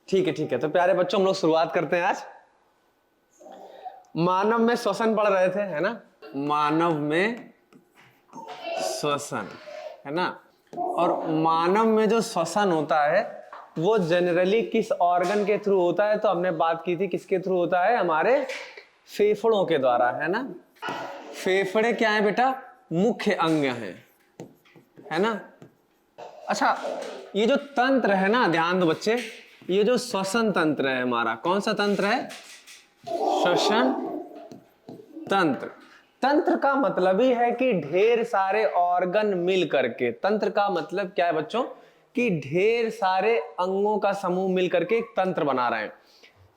ठीक है, तो प्यारे बच्चों हम लोग शुरुआत करते हैं आज। मानव में श्वसन पढ़ रहे थे, है ना। मानव में श्वसन, है ना। और मानव में जो श्वसन होता है वो जनरली किस ऑर्गन के थ्रू होता है, तो हमने बात की थी किसके थ्रू होता है, हमारे फेफड़ों के द्वारा, है ना। फेफड़े क्या है बेटा, मुख्य अंग है ना। अच्छा, ये जो तंत्र है ना, ध्यान दो बच्चे, ये जो श्वसन तंत्र है हमारा, कौन सा तंत्र है, श्वसन तंत्र। तंत्र का मतलब ही है कि ढेर सारे ऑर्गन मिल करके, तंत्र का मतलब क्या है बच्चों, कि ढेर सारे अंगों का समूह मिल करके एक तंत्र बना रहे हैं।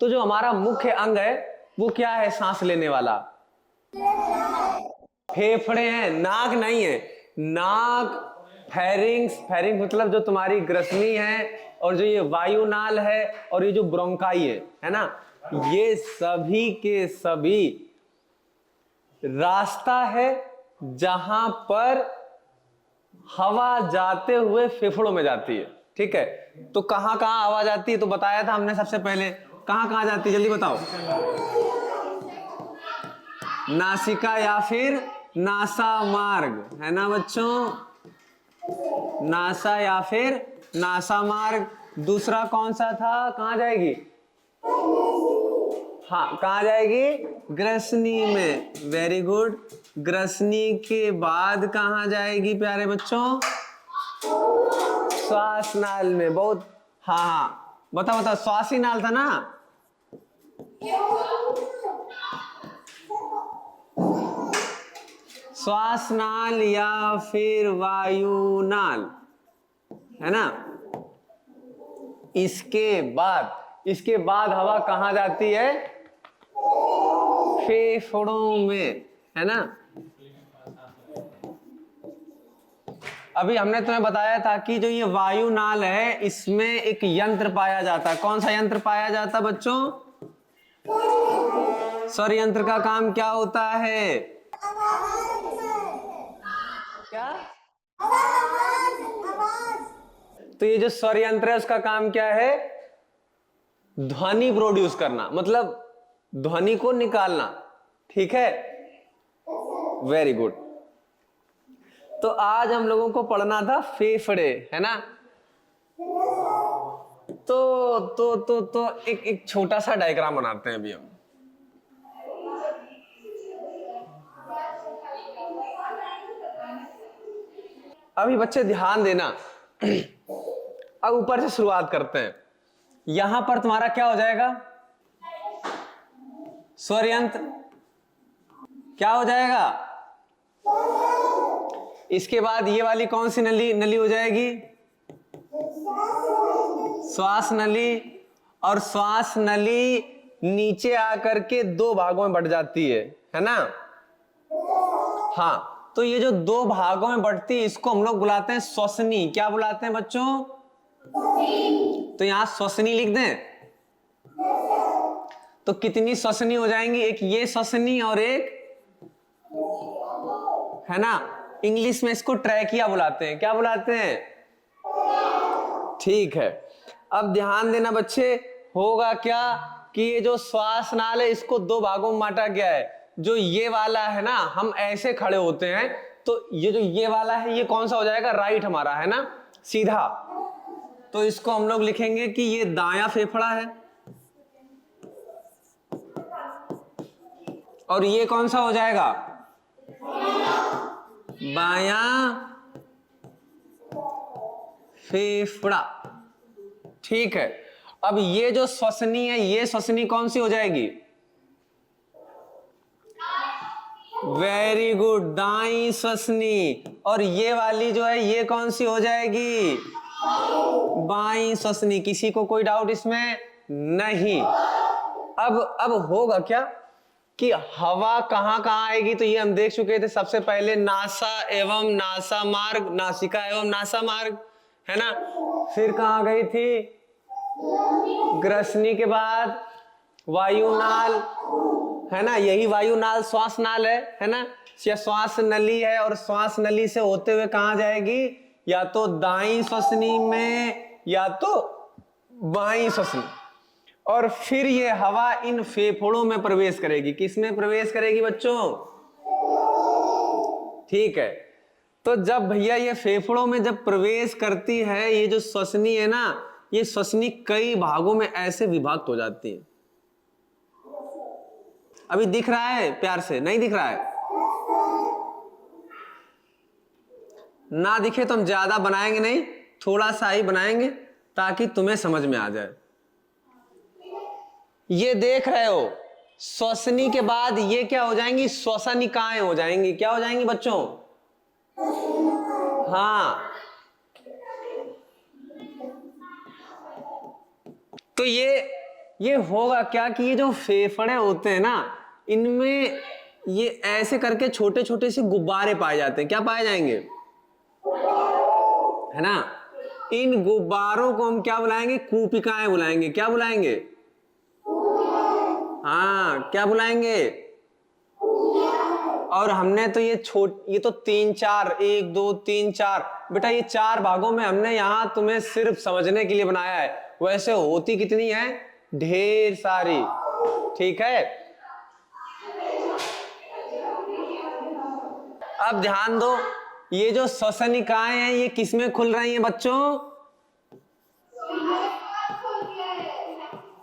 तो जो हमारा मुख्य अंग है वो क्या है, सांस लेने वाला, फेफड़े हैं, नाक नहीं है। नाक, फेरिंग्स, फेरिंग्स मतलब जो तुम्हारी ग्रसनी है, और जो ये वायुनाल है, और ये जो ब्रोंकाई है ना, ये सभी के सभी रास्ता है जहां पर हवा जाते हुए फेफड़ों में जाती है। ठीक है, तो कहां कहां हवा जाती है, तो बताया था हमने सबसे पहले, कहां कहां जाती है, जल्दी बताओ। नासिका या फिर नासा मार्ग, है ना बच्चों, नासा या फिर नासा मार्ग। दूसरा कौन सा था, कहां जाएगी, हाँ कहां जाएगी, ग्रसनी में। Very good. ग्रसनी के बाद कहां जाएगी प्यारे बच्चों, श्वास नाल में। बहुत, हाँ बताओ, श्वासी नाल था ना, श्वास नाल या फिर वायु नाल, है ना। इसके बाद हवा कहां जाती है, फेफड़ों में, है ना। अभी हमने तुम्हें बताया था कि जो ये वायु नाल है इसमें एक यंत्र पाया जाता है। कौन सा यंत्र पाया जाता है बच्चों, स्वर यंत्र का काम क्या होता है, क्या, तो ये जो स्वर यंत्र है उसका काम क्या है, ध्वनि प्रोड्यूस करना, मतलब ध्वनि को निकालना। ठीक है, वेरी गुड। तो आज हम लोगों को पढ़ना था फेफड़े, है ना। तो एक छोटा सा डायग्राम बनाते हैं अभी हम। अभी बच्चे ध्यान देना, अब ऊपर से शुरुआत करते हैं। यहां पर तुम्हारा क्या हो जाएगा, स्वर यंत्र क्या हो जाएगा, इसके बाद ये वाली कौन सी नली हो जाएगी, श्वास नली। और श्वास नली नीचे आकर के दो भागों में बढ़ जाती है ना। हाँ, तो ये जो दो भागों में बढ़ती है इसको हम लोग बुलाते हैं श्वसनी। क्या बुलाते हैं बच्चों, तो यहां श्वसनी लिख दें, तो कितनी श्वसनी हो जाएंगी, एक ये श्वसनी और एक, है ना। इंग्लिश में इसको ट्रैकिया बुलाते हैं। क्या बुलाते हैं, ठीक है। अब ध्यान देना बच्चे, होगा क्या कि ये जो श्वास नाल है इसको दो भागों में बांटा गया है। जो ये वाला है ना, हम ऐसे खड़े होते हैं तो ये जो ये वाला है ये कौन सा हो जाएगा, राइट हमारा, है ना, सीधा। तो इसको हम लोग लिखेंगे कि ये दायां फेफड़ा है, और ये कौन सा हो जाएगा, बायां फेफड़ा। ठीक है, अब ये जो श्वसनी है ये श्वसनी कौन सी हो जाएगी, वेरी गुड, दाई श्वसनी। और ये वाली जो है ये कौन सी हो जाएगी, बाई श्वसनी। किसी को कोई डाउट इसमें नहीं। अब होगा क्या कि हवा कहां कहां आएगी, तो ये हम देख चुके थे सबसे पहले, नासा एवं नासा मार्ग, नासिका एवं नासा मार्ग, है ना। फिर कहां गई थी, ग्रसनी के बाद वायुनाल, है ना, यही वायुनाल श्वास नाल है ना, या श्वास नली है, और श्वास नली से होते हुए कहां जाएगी, या तो दाईं श्वसनी में या तो बाईं श्वसनी, और फिर ये हवा इन फेफड़ों में प्रवेश करेगी। किसमें प्रवेश करेगी बच्चों? ठीक है, तो जब भैया ये फेफड़ों में जब प्रवेश करती है, ये जो श्वसनी है ना, ये श्वसनी कई भागों में ऐसे विभाक्त हो जाती है। अभी दिख रहा है प्यार से? नहीं दिख रहा है? ना दिखे तो हम ज्यादा बनाएंगे नहीं, थोड़ा सा ही बनाएंगे ताकि तुम्हें समझ में आ जाए। ये देख रहे हो, श्वसनी के बाद ये क्या हो जाएंगी? श्वसनिकाएं हो जाएंगी। क्या हो जाएंगी बच्चों? हाँ, तो ये होगा क्या कि ये जो फेफड़े होते हैं ना, इनमें ये ऐसे करके छोटे छोटे से गुब्बारे पाए जाते हैं। क्या पाए जाएंगे? है ना? इन गुब्बारों को हम क्या बुलाएंगे? कूपिकाएं बुलाएंगे। क्या बुलाएंगे? हाँ, क्या बुलाएंगे? और हमने तो ये तो 3 4, 1 2 3 4 बेटा, ये 4 भागों में हमने यहां तुम्हें सिर्फ समझने के लिए बनाया है। वैसे होती कितनी है? ढेर सारी। ठीक है, अब ध्यान दो, ये जो श्वसनिकाएं हैं ये किसमें खुल रही हैं बच्चों?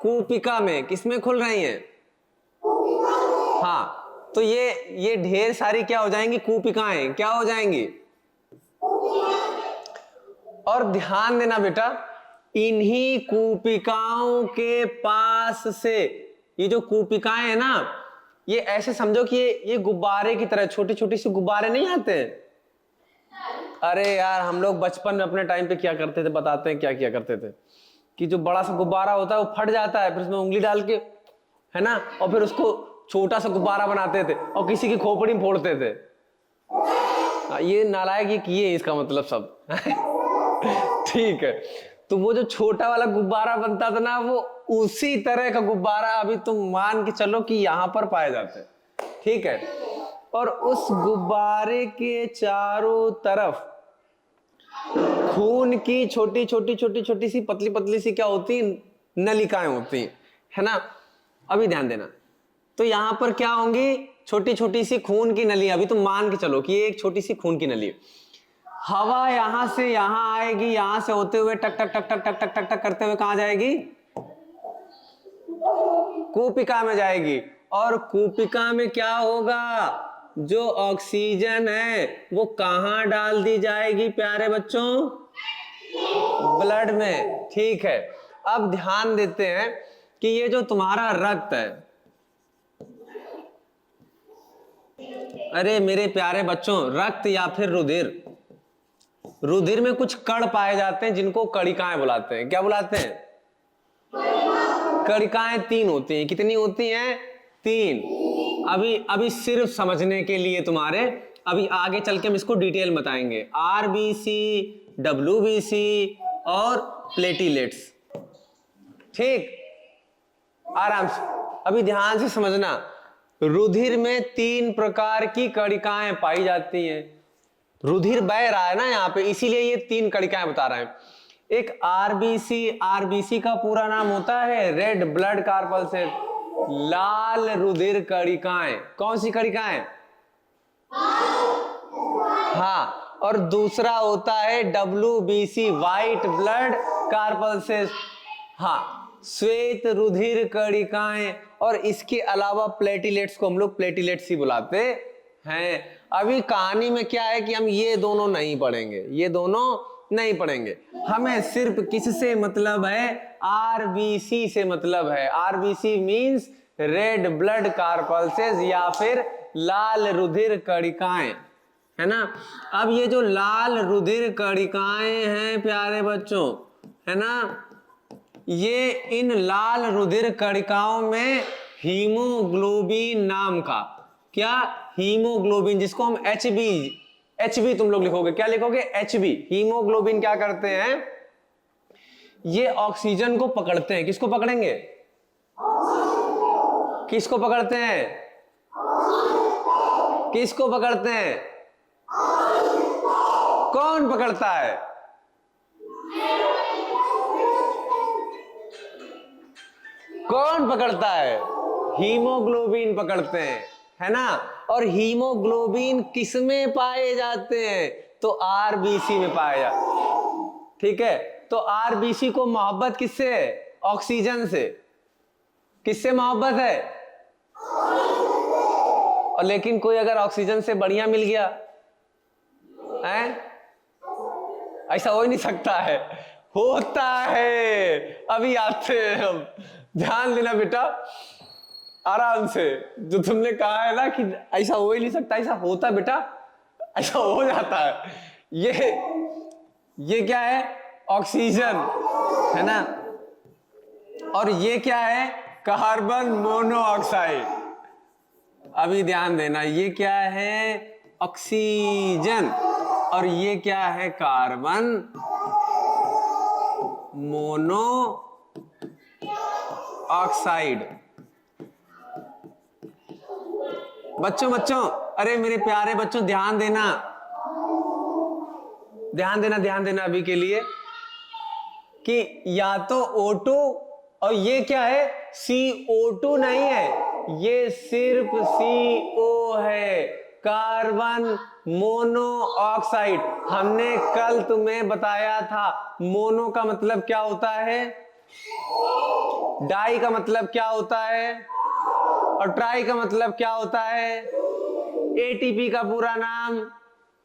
कूपिका में। किसमें खुल रही हैं? हाँ, तो ये ढेर सारी क्या हो जाएंगी? कूपिकाएं। क्या हो जाएंगी? और ध्यान देना बेटा, इन्हीं कूपिकाओं के पास से ये जो कूपिकाएं है ना, ये ऐसे समझो कि ये गुब्बारे की तरह छोटे छोटे से गुब्बारे नहीं आते हैं। अरे यार, हम लोग बचपन में अपने टाइम पे क्या करते थे, बताते हैं क्या किया करते थे कि जो बड़ा सा गुब्बारा होता है वो फट जाता है, फिर उसमें उंगली डाल के, है ना, और फिर उसको छोटा सा गुब्बारा बनाते थे और किसी की खोपड़ी में फोड़ते थे। ये नालायक ये किए इसका मतलब सब। ठीक है, तो वो जो छोटा वाला गुब्बारा बनता था ना, वो उसी तरह का गुब्बारा अभी तुम मान के चलो कि यहां पर पाए जाते हैं। ठीक है, और उस गुब्बारे के चारों तरफ खून की छोटी छोटी छोटी छोटी सी पतली पतली सी क्या होती? नलिकाएं होती हैं, है ना? अभी ध्यान देना, तो यहां पर क्या होंगी? छोटी छोटी सी खून की नली। अभी तुम मान के चलो कि ये एक छोटी सी खून की नली है। हवा यहां से यहां आएगी, यहां से होते हुए टक टक टक टक टक टक टक टक करते हुए कहां जाएगी? कूपिका में जाएगी। और कूपिका में क्या होगा? जो ऑक्सीजन है वो कहां डाल दी जाएगी प्यारे बच्चों? ब्लड में। ठीक है, अब ध्यान देते हैं कि ये जो तुम्हारा रक्त है, अरे मेरे प्यारे बच्चों, रक्त या फिर रुधिर, रुधिर में कुछ कण पाए जाते हैं जिनको कणिकाएं बुलाते हैं। क्या बुलाते हैं? कणिकाएं 3 होती हैं। कितनी होती हैं? 3। अभी सिर्फ समझने के लिए तुम्हारे, अभी आगे चल के हम इसको डिटेल बताएंगे। आरबीसी, डब्ल्यूबीसी और प्लेटिलेट्स। ठीक, आराम से अभी ध्यान से समझना। रुधिर में 3 प्रकार की कणिकाएं पाई जाती हैं। रुधिर बह रहा है ना यहाँ पे, इसीलिए ये 3 कणिकाएं बता रहे हैं। एक आरबीसी, आरबीसी का पूरा नाम होता है रेड ब्लड कार्पल्सेस, लाल रुधिर कणिकाएं। कौन सी कणिकाएं? हाँ, और दूसरा होता है डब्ल्यूबीसी, व्हाइट ब्लड कार्पल्सेस। हाँ, श्वेत रुधिर कणिकाएं। और इसके अलावा प्लेटिलेट्स को हम लोग प्लेटिलेट्स ही बुलाते हैं। अभी कहानी में क्या है कि हम ये दोनों नहीं पढ़ेंगे, ये दोनों नहीं पढ़ेंगे। हमें सिर्फ किससे मतलब है? आरबीसी से मतलब है। आरबीसी मींस रेड ब्लड कार्पल्सेस या फिर लाल रुधिर कणिकाएं, है ना? अब ये जो लाल रुधिर कणिकाएं हैं प्यारे बच्चों, है ना, ये इन लाल रुधिर कणिकाओं में हीमोग्लोबिन नाम का, क्या? हीमोग्लोबिन, जिसको हम एचबी तुम लोग लिखोगे। क्या लिखोगे? एचबी। हीमोग्लोबिन क्या करते हैं? ये ऑक्सीजन को पकड़ते हैं। किसको पकड़ेंगे? किसको पकड़ते हैं? किसको पकड़ते हैं? कौन पकड़ता है? कौन पकड़ता है? हीमोग्लोबिन पकड़ते हैं, है ना। और हीमोग्लोबिन किसमें पाए जाते हैं? तो आरबीसी में पाए जाते हैं। ठीक है, तो आरबीसी को मोहब्बत किससे है? ऑक्सीजन से। किससे मोहब्बत है? और लेकिन कोई अगर ऑक्सीजन से बढ़िया मिल गया है, ऐसा हो ही नहीं सकता है। होता है, अभी आते हैं हम। ध्यान देना बेटा, आराम से। जो तुमने कहा है ना कि ऐसा हो ही नहीं सकता, ऐसा होता बेटा, ऐसा हो जाता है। ये क्या है? ऑक्सीजन, है ना। और ये क्या है? Carbon monoxide. अभी ध्यान देना, ये क्या है? ऑक्सीजन। और ये क्या है? Carbon mono oxide. बच्चों, अरे मेरे प्यारे बच्चों, ध्यान देना अभी के लिए कि या तो O2, और ये क्या है? CO2 नहीं है, ये सिर्फ CO है, कार्बन मोनोऑक्साइड। हमने कल तुम्हें बताया था, मोनो का मतलब क्या होता है, डाई का मतलब क्या होता है, और ट्राई का मतलब क्या होता है? एटीपी का पूरा नाम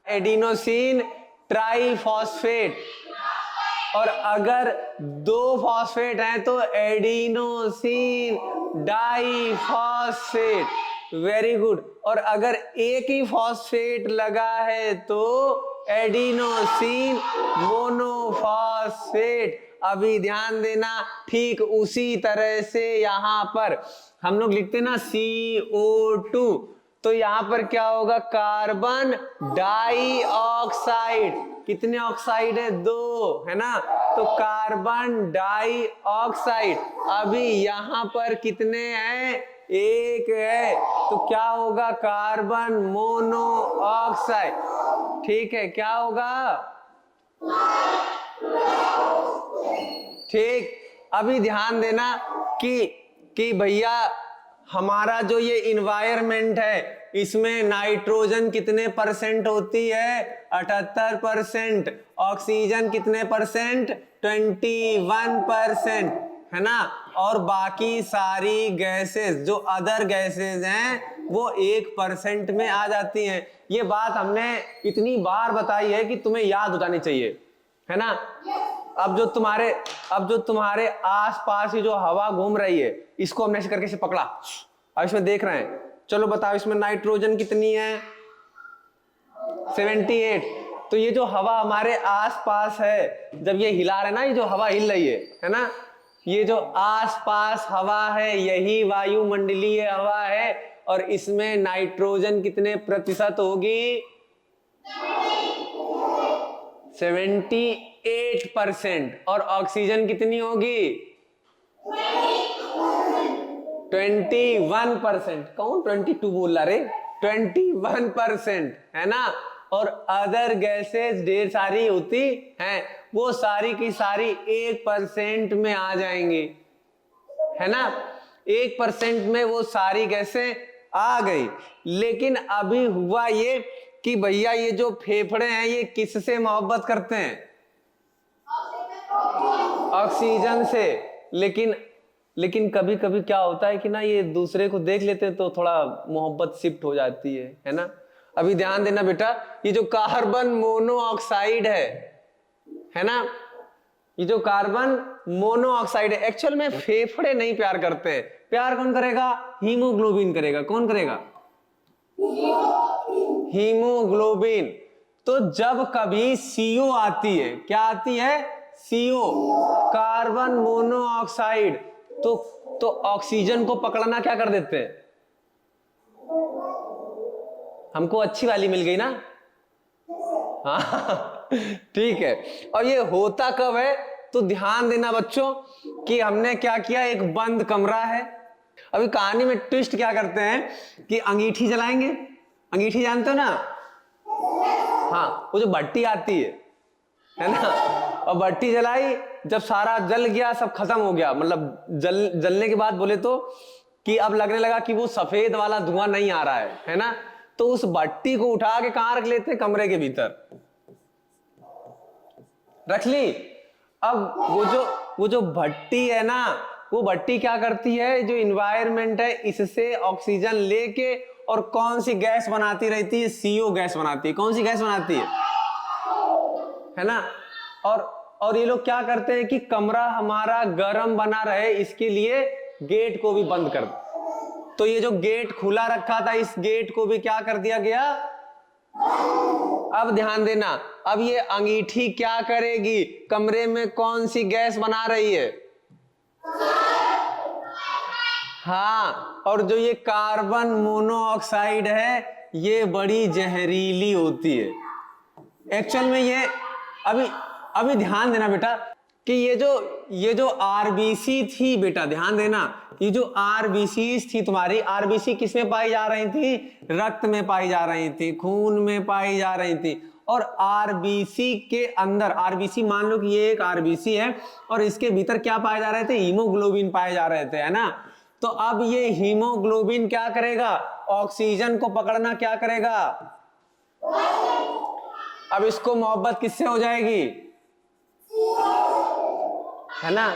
एडिनोसिन ट्राइफॉस्फेट। और अगर दो फॉस्फेट हैं तो एडिनोसिन डाइफॉस्फेट। Very good. और अगर एक ही फॉस्फेट लगा है तो एडिनोसिन मोनोफॉस्फेट। अभी ध्यान देना, ठीक उसी तरह से यहां पर हम लोग लिखते हैं ना CO2, तो यहां पर क्या होगा? Carbon dioxide. कितने ऑक्साइड है? 2, है ना। तो कार्बन डाइऑक्साइड। अभी यहां पर कितने हैं? 1 है, तो क्या होगा? Carbon monoxide. ठीक है, क्या होगा? ठीक। अभी ध्यान देना कि भैया हमारा जो ये इन्वायरमेंट है, इसमें नाइट्रोजन कितने परसेंट होती है? 78%। ऑक्सीजन कितने परसेंट? 21%, है ना। और बाकी सारी गैसेस, जो अदर गैसेस हैं, वो 1% में आ जाती हैं। ये बात हमने इतनी बार बताई है कि तुम्हें याद हो जानी चाहिए, है ना। अब जो तुम्हारे आसपास ही जो हवा घूम रही है, इसको हमने ऐसे करके इसे पकड़ा, अब इसमें देख रहे हैं। चलो बताओ, इसमें नाइट्रोजन कितनी है? 78। तो ये जो हवा हमारे आसपास है, जब ये हिला रहा है ना, ये जो हवा हिल रही है ना, ये जो आसपास हवा है, यही वायुमंडलीय हवा है। और इसमें नाइट्रोजन कितने प्रतिशत होगी? 78%। और ऑक्सीजन कितनी होगी? 21%। कौन 22 बोल रहा रे? 21%, है ना। और अदर गैसेस ढेर सारी होती हैं, वो सारी की सारी 1% में आ जाएंगी, है ना। 1% में वो सारी गैसें आ गई। लेकिन अभी हुआ ये कि भैया ये जो फेफड़े हैं, ये किससे मोहब्बत करते हैं? ऑक्सीजन से। लेकिन कभी कभी क्या होता है कि ना, ये दूसरे को देख लेते हैं तो थोड़ा मोहब्बत शिफ्ट हो जाती है ना। अभी ध्यान देना बेटा, ये जो कार्बन मोनोऑक्साइड है ना, ये जो कार्बन मोनोऑक्साइड है, एक्चुअल में फेफड़े नहीं प्यार करते हैं। प्यार कौन करेगा? हीमोग्लोबिन करेगा। कौन करेगा? हीमोग्लोबिन। तो जब कभी CO आती है, क्या आती है? CO, कार्बन मोनोऑक्साइड, तो ऑक्सीजन को पकड़ना क्या कर देते हैं? हमको अच्छी वाली मिल गई ना। हाँ ठीक है। और ये होता कब है? तो ध्यान देना बच्चों कि हमने क्या किया, एक बंद कमरा है। अभी कहानी में ट्विस्ट क्या करते हैं कि अंगीठी जलाएंगे। अंगीठी जानते हो ना? हाँ, वो जो भट्टी आती है ना, और भट्टी जलाई, जब सारा जल गया, सब खत्म हो गया, मतलब जलने के बाद बोले तो कि अब लगने लगा कि वो सफेद वाला धुआं नहीं आ रहा है ना, तो उस भट्टी को उठा के कहां रख लेते? कमरे के भीतर रख ली। अब वो जो भट्टी है ना, वो भट्टी क्या करती है? जो इन्वायरमेंट है इससे ऑक्सीजन लेके और कौन सी गैस बनाती रहती है? CO गैस बनाती है। कौन सी गैस बनाती है ना? और ये लोग क्या करते हैं कि कमरा हमारा गर्म बना रहे, इसके लिए गेट को भी बंद कर दो। तो ये जो गेट खुला रखा था, इस गेट को भी क्या कर दिया गया? अब ध्यान देना, अब ये अंगीठी क्या करेगी? कमरे में कौन सी गैस बना रही है? हाँ, और जो ये कार्बन मोनोऑक्साइड है, ये बड़ी जहरीली होती है। एक्चुअल में ये अभी ध्यान देना बेटा कि ये जो आरबीसी थी बेटा, ध्यान देना, ये जो आरबीसी थी तुम्हारी, आरबीसी किस में पाई जा रही थी? रक्त में पाई जा रही थी, खून में पाई जा रही थी। और आरबीसी के अंदर, आरबीसी मान लो कि ये एक आरबीसी है और इसके भीतर क्या पाए जा रहे थे? हीमोग्लोबिन पाए जा रहे थे, है ना। तो अब ये हीमोग्लोबिन क्या करेगा? ऑक्सीजन को पकड़ना क्या करेगा? अब इसको मोहब्बत किससे हो जाएगी? है ना,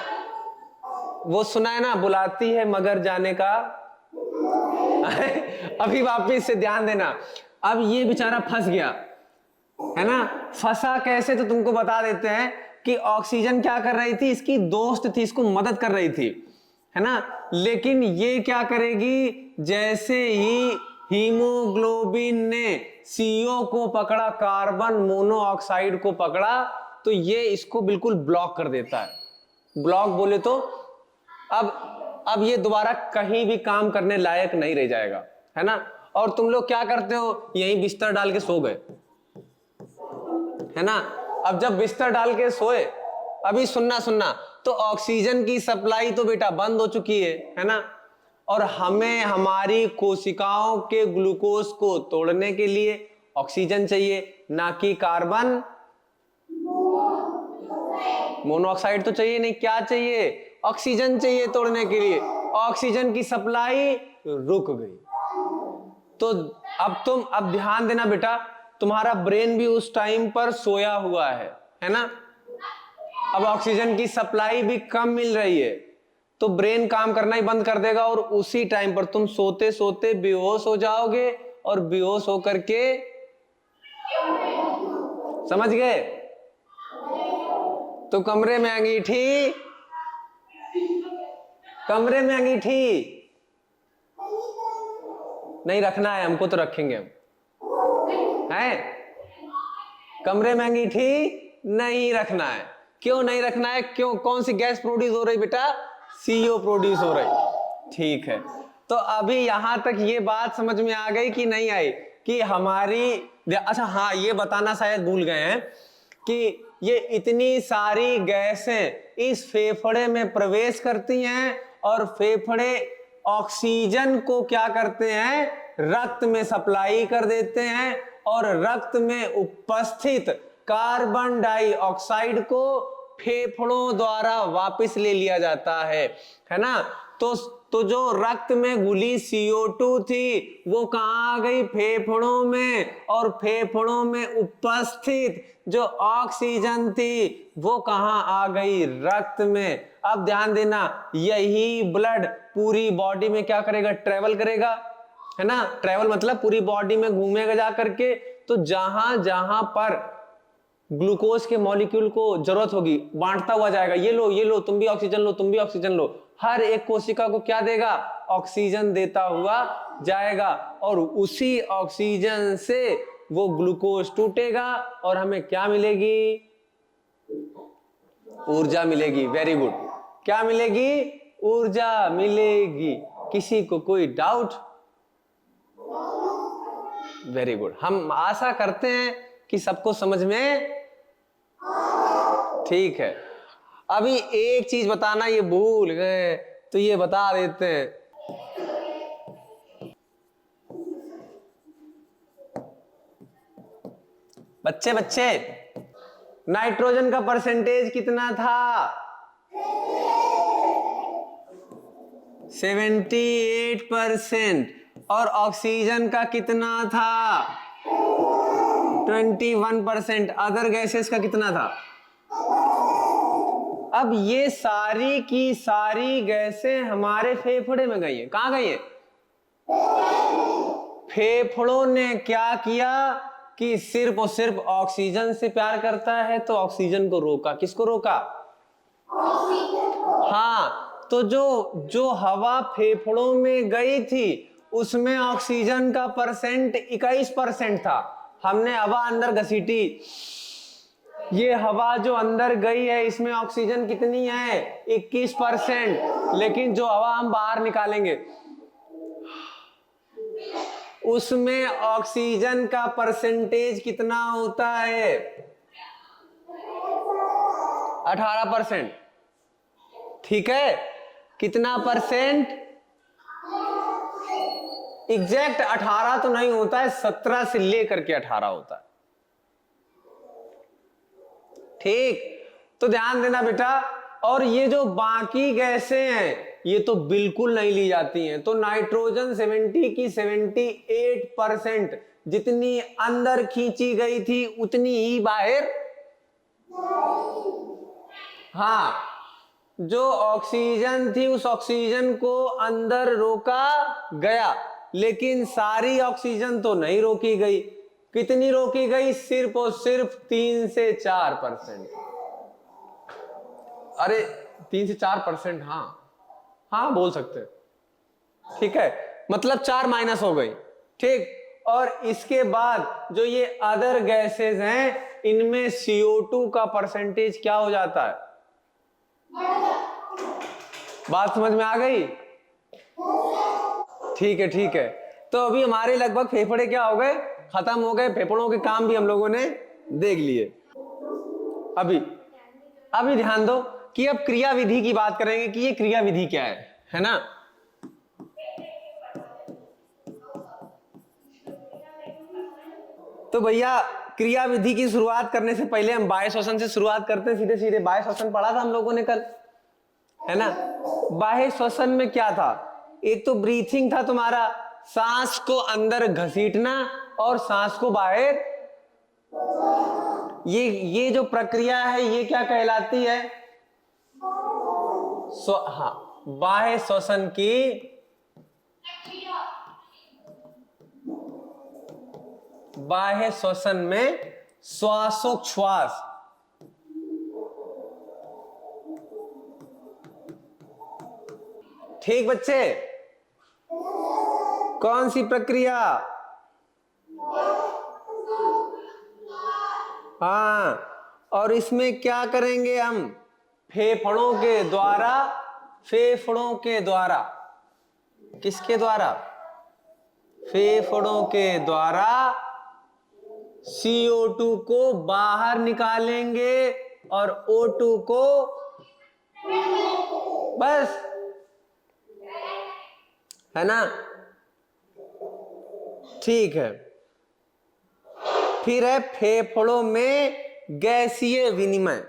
वो सुना है ना, बुलाती है मगर जाने का। अभी वापिस से ध्यान देना, अब ये बेचारा फंस गया, है ना। फंसा कैसे? तो तुमको बता देते हैं कि ऑक्सीजन क्या कर रही थी? इसकी दोस्त थी, इसको मदद कर रही थी, है ना। लेकिन ये क्या करेगी? जैसे ही हीमोग्लोबिन ने CO को पकड़ा, कार्बन मोनोऑक्साइड को पकड़ा, तो ये इसको बिल्कुल ब्लॉक कर देता है। ब्लॉक बोले तो अब ये दोबारा कहीं भी काम करने लायक नहीं रह जाएगा, है ना। और तुम लोग क्या करते हो? यहीं बिस्तर डाल के सो गए, है ना। अब जब बिस्तर डाल के सोए, अभी सुनना, तो ऑक्सीजन की सप्लाई तो बेटा बंद हो चुकी है ना। और हमें हमारी कोशिकाओं के ग्लूकोज को तोड़ने के लिए ऑक्सीजन चाहिए, ना कि कार्बन मोनोऑक्साइड तो चाहिए नहीं। क्या चाहिए? ऑक्सीजन चाहिए तोड़ने के लिए। ऑक्सीजन की सप्लाई रुक गई। तो अब ध्यान देना बेटा, तुम्हारा ब्रेन भी उस टाइम पर सोया हुआ है ना। अब ऑक्सीजन की सप्लाई भी कम मिल रही है, तो ब्रेन काम करना ही बंद कर देगा और उसी टाइम पर तुम सोते सोते बेहोश हो जाओगे। और बेहोश होकर के, समझ गए? तो कमरे में अंगीठी नहीं रखना है हमको, तो रखेंगे हम, है। कमरे में अंगीठी नहीं रखना है। क्यों नहीं रखना है? क्यों? कौन सी गैस प्रोड्यूस हो रही बेटा? CO प्रोड्यूस हो रही। ठीक है, तो अभी यहां तक ये बात समझ में आ गई कि नहीं आई? कि हमारी, अच्छा हाँ, ये बताना शायद भूल गए हैं कि ये इतनी सारी गैसें इस फेफड़े में प्रवेश करती हैं और फेफड़े ऑक्सीजन को क्या करते हैं? रक्त में सप्लाई कर देते हैं और रक्त में उपस्थित कार्बन डाइऑक्साइड को फेफड़ों द्वारा वापस ले लिया जाता है ना। तो जो रक्त में घुली CO2 थी, वो कहां आ गई? फेफड़ों में। और फेफड़ों में उपस्थित जो ऑक्सीजन थी, वो कहां आ गई? रक्त में। अब ध्यान देना, यही ब्लड पूरी बॉडी में क्या करेगा? ट्रेवल करेगा, है ना। ट्रेवल मतलब पूरी बॉडी में घूमेगा जा करके। तो जहां जहां पर ग्लूकोज के मॉलिक्यूल को जरूरत होगी, बांटता हुआ जाएगा। ये लो, तुम भी ऑक्सीजन लो, तुम भी ऑक्सीजन लो। हर एक कोशिका को क्या देगा? ऑक्सीजन देता हुआ जाएगा। और उसी ऑक्सीजन से वो ग्लूकोज टूटेगा और हमें क्या मिलेगी? ऊर्जा मिलेगी। Very good. क्या मिलेगी? ऊर्जा मिलेगी। किसी को कोई डाउट? Very good. हम आशा करते हैं कि सबको समझ में, ठीक है। अभी एक चीज बताना ये भूल गए, तो ये बता देते हैं। बच्चे बच्चे नाइट्रोजन का परसेंटेज कितना था? 78%। और ऑक्सीजन का कितना था? 21%। अदर गैसेस का कितना था? अब ये सारी की सारी गैसें हमारे फेफड़े में गई हैं। कहां गई हैं? फेफड़ों ने क्या किया कि सिर्फ और सिर्फ ऑक्सीजन से प्यार करता है तो ऑक्सीजन को रोका। किसको रोका? हाँ, तो जो हवा फेफड़ों में गई थी उसमें ऑक्सीजन का परसेंट 21% था। हमने हवा अंदर घसीटी, ये हवा जो अंदर गई है इसमें ऑक्सीजन कितनी है? 21%। लेकिन जो हवा हम बाहर निकालेंगे उसमें ऑक्सीजन का परसेंटेज कितना होता है? 18%। ठीक है, कितना परसेंट? एग्जैक्ट 18 तो नहीं होता है, 17 से लेकर के 18 होता है। ठीक, तो ध्यान देना बेटा। और ये जो बाकी गैसें हैं ये तो बिल्कुल नहीं ली जाती हैं। तो नाइट्रोजन 70 की 78% जितनी अंदर खींची गई थी उतनी ही बाहर। हाँ, जो ऑक्सीजन थी उस ऑक्सीजन को अंदर रोका गया, लेकिन सारी ऑक्सीजन तो नहीं रोकी गई। कितनी रोकी गई? सिर्फ और सिर्फ 3 से 4%। अरे 3 से 4%, हाँ हाँ बोल सकते हैं। ठीक है, मतलब 4 माइनस हो गई। ठीक, और इसके बाद जो ये अदर गैसेस हैं इनमें CO2 का परसेंटेज क्या हो जाता है? बात समझ में आ गई? ठीक है ठीक है। तो अभी हमारे लगभग फेफड़े क्या हो गए? खत्म हो गए। फेफड़ों के काम भी हम लोगों ने देख लिए। अभी ध्यान दो कि अब क्रिया विधि की बात करेंगे कि ये क्रिया विधि क्या है ना? तो भैया क्रिया विधि की शुरुआत करने से पहले हम बाह्य श्वसन से शुरुआत करते हैं। सीधे सीधे बाह्य श्वसन पढ़ा था हम लोगों ने कल, है ना? बाह्य श्वसन में क्या था? एक तो ब्रीथिंग था तुम्हारा, सांस को अंदर घसीटना और सांस को बाहर। ये जो प्रक्रिया है ये क्या कहलाती है? हाँ, बाह्य श्वसन की बाह्य श्वसन में श्वासोच्छ्वास, ठीक बच्चे? कौन सी प्रक्रिया? हाँ, और इसमें क्या करेंगे हम? फेफड़ों के द्वारा, फेफड़ों के द्वारा, किसके द्वारा? फेफड़ों के द्वारा CO2 को बाहर निकालेंगे और O2 को, बस, है ना? ठीक है। फिर है फेफड़ों में गैसीय विनिमय।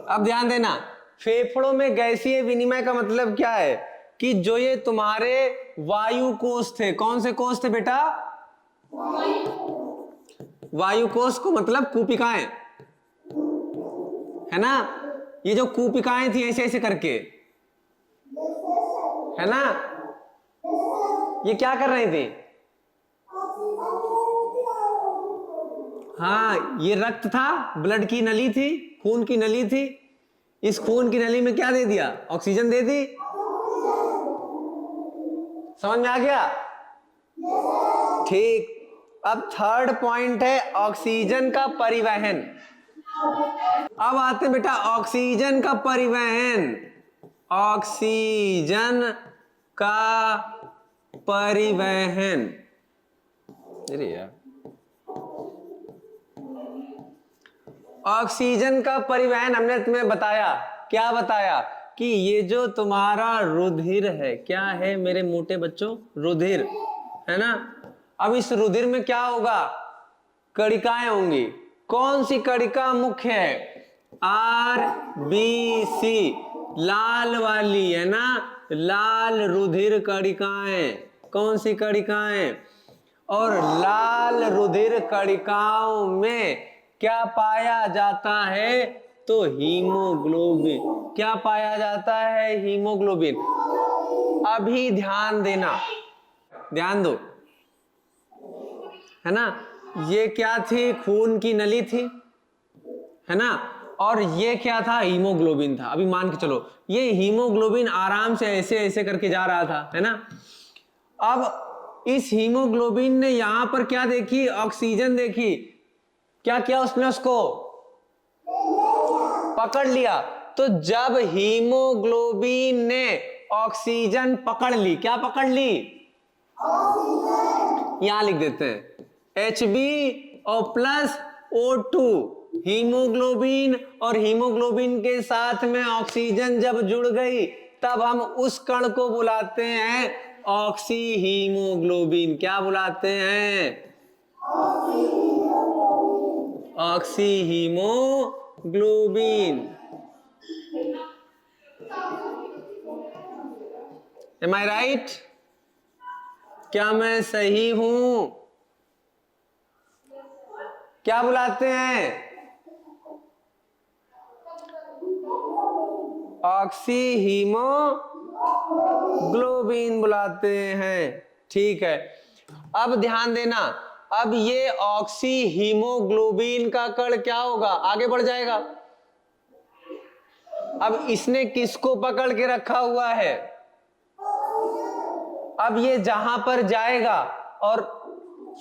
अब ध्यान देना, फेफड़ों में गैसीय विनिमय का मतलब क्या है? कि जो ये तुम्हारे वायु कोष थे, कौन से कोष थे बेटा? वायु कोष को मतलब कूपिकाएं, है ना? ये जो कूपिकाएं थी ऐसे ऐसे करके, है ना? ये क्या कर रही थी? हाँ, ये रक्त था, ब्लड की नली थी, खून की नली थी। इस खून की नली में क्या दे दिया? ऑक्सीजन दे दी। समझ में आ गया? ठीक। अब थर्ड पॉइंट है ऑक्सीजन का परिवहन। अब आते हैं बेटा ऑक्सीजन का परिवहन। ऑक्सीजन का परिवहन, अरे यार, ऑक्सीजन का परिवहन हमने तुम्हें बताया क्या बताया कि ये जो तुम्हारा रुधिर है, क्या है मेरे मोटे बच्चों? रुधिर है ना। अब इस रुधिर में क्या होगा? कणिकाएं होंगी। कौन सी कणिका मुख्य है? आर बी सी, लाल वाली है ना, लाल रुधिर कणिकाएं। कौन सी कणिकाएं? और लाल रुधिर कणिकाओं में क्या पाया जाता है? तो हीमोग्लोबिन। क्या पाया जाता है? हीमोग्लोबिन। अभी ध्यान देना, ध्यान दो, है ना। ये क्या थी? खून की नली थी, है ना। और ये क्या था? हीमोग्लोबिन था। अभी मान के चलो ये हीमोग्लोबिन आराम से ऐसे ऐसे करके जा रहा था, है ना। अब इस हीमोग्लोबिन ने यहां पर क्या देखी? ऑक्सीजन देखी। क्या किया उसने? उसको पकड़ लिया। तो जब हीमोग्लोबिन ने ऑक्सीजन पकड़ ली, क्या पकड़ ली? यहां लिख देते हैं HbO+O2। हीमोग्लोबिन और हीमोग्लोबिन के साथ में ऑक्सीजन जब जुड़ गई तब हम उस कण को बुलाते हैं ऑक्सी हीमोग्लोबिन। क्या बुलाते हैं? Oxy haemoglobin. Am I right? क्या मैं सही हूं? क्या बुलाते हैं? ऑक्सी हीमोग्लोबिन बुलाते हैं। ठीक है, अब ध्यान देना। अब ये ऑक्सी हीमोग्लोबिन का कण क्या होगा? आगे बढ़ जाएगा। अब इसने किसको पकड़ के रखा हुआ है? अब ये जहां पर जाएगा और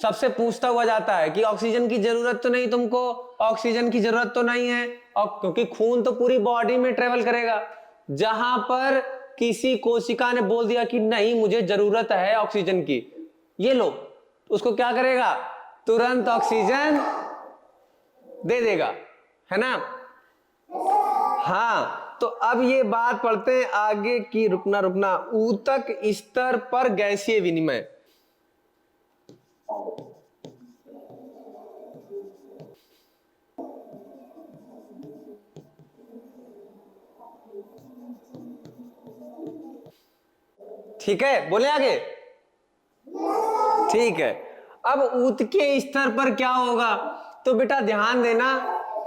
सबसे पूछता हुआ जाता है कि ऑक्सीजन की जरूरत तो नहीं तुमको, ऑक्सीजन की जरूरत तो नहीं है, और क्योंकि खून तो पूरी बॉडी में ट्रेवल करेगा। जहां पर किसी कोशिका ने बोल दिया कि नहीं मुझे जरूरत है ऑक्सीजन की, ये लो, उसको क्या करेगा? तुरंत ऑक्सीजन दे देगा, है ना। हाँ, तो अब ये बात पढ़ते हैं आगे की। रुकना रुकना, ऊतक स्तर पर गैसीय विनिमय। ठीक है, बोले आगे। ठीक है, अब ऊतकीय स्तर पर क्या होगा? तो बेटा ध्यान देना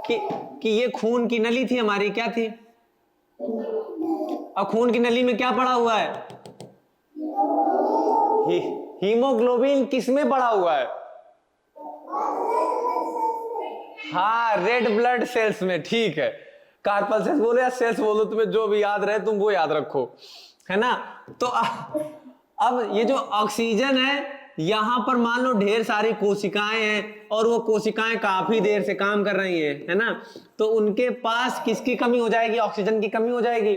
कि ये खून की नली थी हमारी, क्या थी? अब खून की नली में क्या पड़ा हुआ है? हीमोग्लोबिन किसमें पड़ा हुआ है? हाँ, रेड ब्लड सेल्स में। ठीक है, कार्पल सेल्स बोलो या सेल्स बोलो, तुम्हें जो भी याद रहे तुम वो याद रखो, है ना। तो अब ये जो ऑक्सीजन है, यहां पर मान लो ढेर सारी कोशिकाएं हैं और वो कोशिकाएं काफी देर से काम कर रही हैं, है ना। तो उनके पास किसकी कमी हो जाएगी? ऑक्सीजन की कमी हो जाएगी।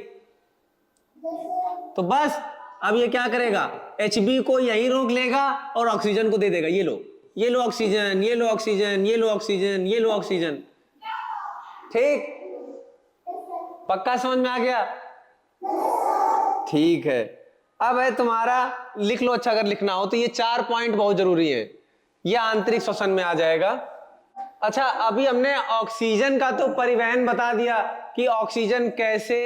तो बस अब ये क्या करेगा? Hb को यहीं रोक लेगा और ऑक्सीजन को दे देगा। ये लो, ये लो ऑक्सीजन, ये लो ऑक्सीजन, ये लो ऑक्सीजन, ये लो ऑक्सीजन। ठीक, पक्का समझ में आ गया? ठीक है, अब है तुम्हारा, लिख लो अच्छा अगर लिखना हो तो। ये 4 पॉइंट बहुत जरूरी है, ये आंतरिक श्वसन में आ जाएगा। अच्छा, अभी हमने ऑक्सीजन का तो परिवहन बता दिया कि ऑक्सीजन कैसे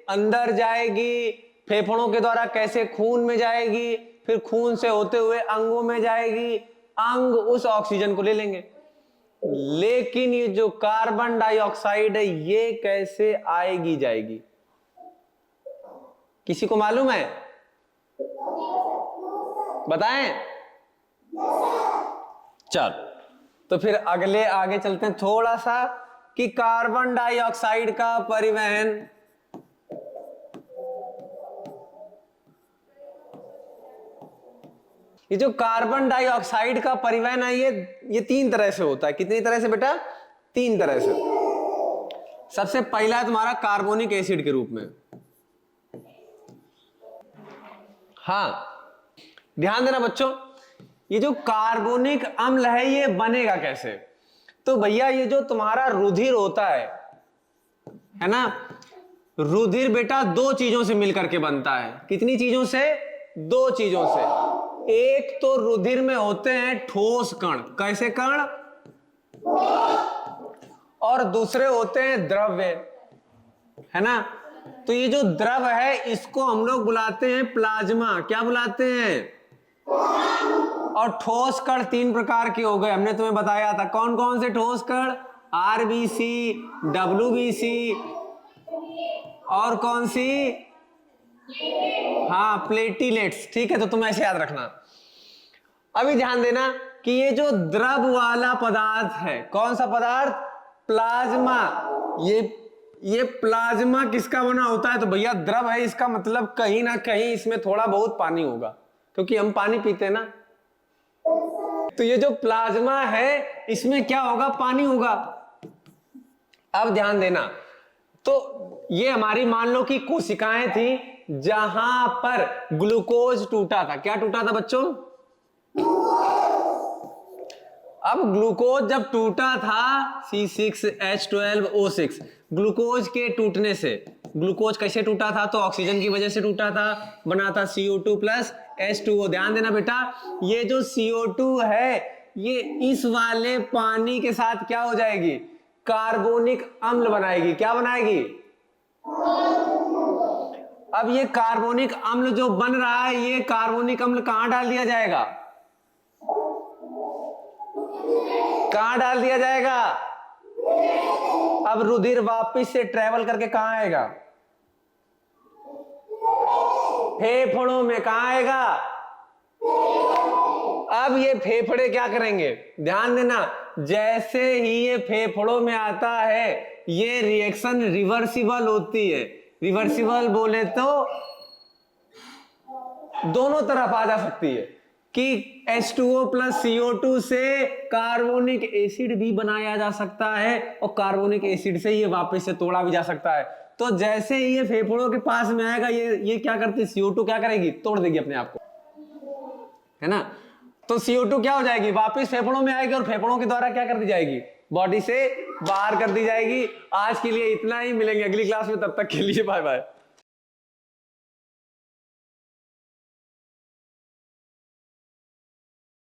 अंदर जाएगी, फेफड़ों के द्वारा कैसे खून में जाएगी, फिर खून से होते हुए अंगों में जाएगी, अंग उस ऑक्सीजन को ले लेंगे। लेकिन ये जो कार्बन डाइऑक्साइड है ये कैसे आएगी जाएगी? किसी को मालूम है? बताएं। चल, तो फिर अगले आगे चलते हैं थोड़ा सा कि कार्बन डाइऑक्साइड का परिवहन। ये जो कार्बन डाइऑक्साइड का परिवहन है ये 3 तरह से होता है। कितनी तरह से बेटा? 3 तरह से। सबसे पहला है तुम्हारा कार्बोनिक एसिड के रूप में। हाँ, ध्यान देना बच्चों, ये जो कार्बोनिक अम्ल है ये बनेगा कैसे? तो भैया ये जो तुम्हारा रुधिर होता है ना, रुधिर बेटा दो चीजों से मिलकर के बनता है। कितनी चीजों से? दो चीजों से। एक तो रुधिर में होते हैं ठोस कण, कैसे कण, और दूसरे होते हैं द्रव्य, है ना। तो ये जो द्रव है इसको हम लोग बुलाते हैं प्लाज्मा। क्या बुलाते हैं? और ठोस कण तीन प्रकार के हो गए, हमने तुम्हें बताया था। कौन कौन से ठोस कण? आरबीसी, डब्ल्यूबीसी, और कौन सी? हाँ, प्लेटिलेट्स। ठीक है, तो तुम ऐसे याद रखना। अभी ध्यान देना कि ये जो द्रव वाला पदार्थ है, कौन सा पदार्थ? प्लाज्मा। ये प्लाज्मा किसका बना होता है? तो भैया द्रव है, इसका मतलब कहीं ना कहीं इसमें थोड़ा बहुत पानी होगा, क्योंकि हम पानी पीते हैं ना। तो ये जो प्लाज्मा है इसमें क्या होगा? पानी होगा। अब ध्यान देना, तो ये हमारी मान लो कि कोशिकाएं थी जहां पर ग्लूकोज टूटा था। क्या टूटा था बच्चों? अब ग्लूकोज जब टूटा था C6H12O6, ग्लूकोज के टूटने से, ग्लूकोज कैसे टूटा था? तो ऑक्सीजन की वजह से टूटा था, बना था CO2 प्लस H2O। ध्यान देना बेटा, ये जो CO2 है ये इस वाले पानी के साथ क्या हो जाएगी? कार्बोनिक अम्ल बनाएगी। क्या बनाएगी? अब ये कार्बोनिक अम्ल जो बन रहा है, ये कार्बोनिक अम्ल कहां डाल दिया जाएगा? कहां डाल दिया जाएगा? अब रुधिर वापस से ट्रेवल करके कहां आएगा? फेफड़ों में। कहां आएगा? अब ये फेफड़े क्या करेंगे? ध्यान देना, जैसे ही ये फेफड़ों में आता है ये रिएक्शन रिवर्सिबल होती है। रिवर्सिबल बोले तो दोनों तरफ आ जा सकती है कि H2O प्लस CO2 से कार्बोनिक एसिड भी बनाया जा सकता है, और कार्बोनिक एसिड से ये वापस से तोड़ा भी जा सकता है। तो जैसे ही ये फेफड़ों के पास में आएगा, ये क्या करती? CO2 क्या करेगी? तोड़ देगी अपने आप को, है ना। तो CO2 क्या हो जाएगी? वापस फेफड़ों में आएगी, और फेफड़ों के द्वारा क्या कर दी जाएगी? बॉडी से बाहर कर दी जाएगी। आज के लिए इतना ही, मिलेंगे अगली क्लास में, तब तक के लिए बाय बाय।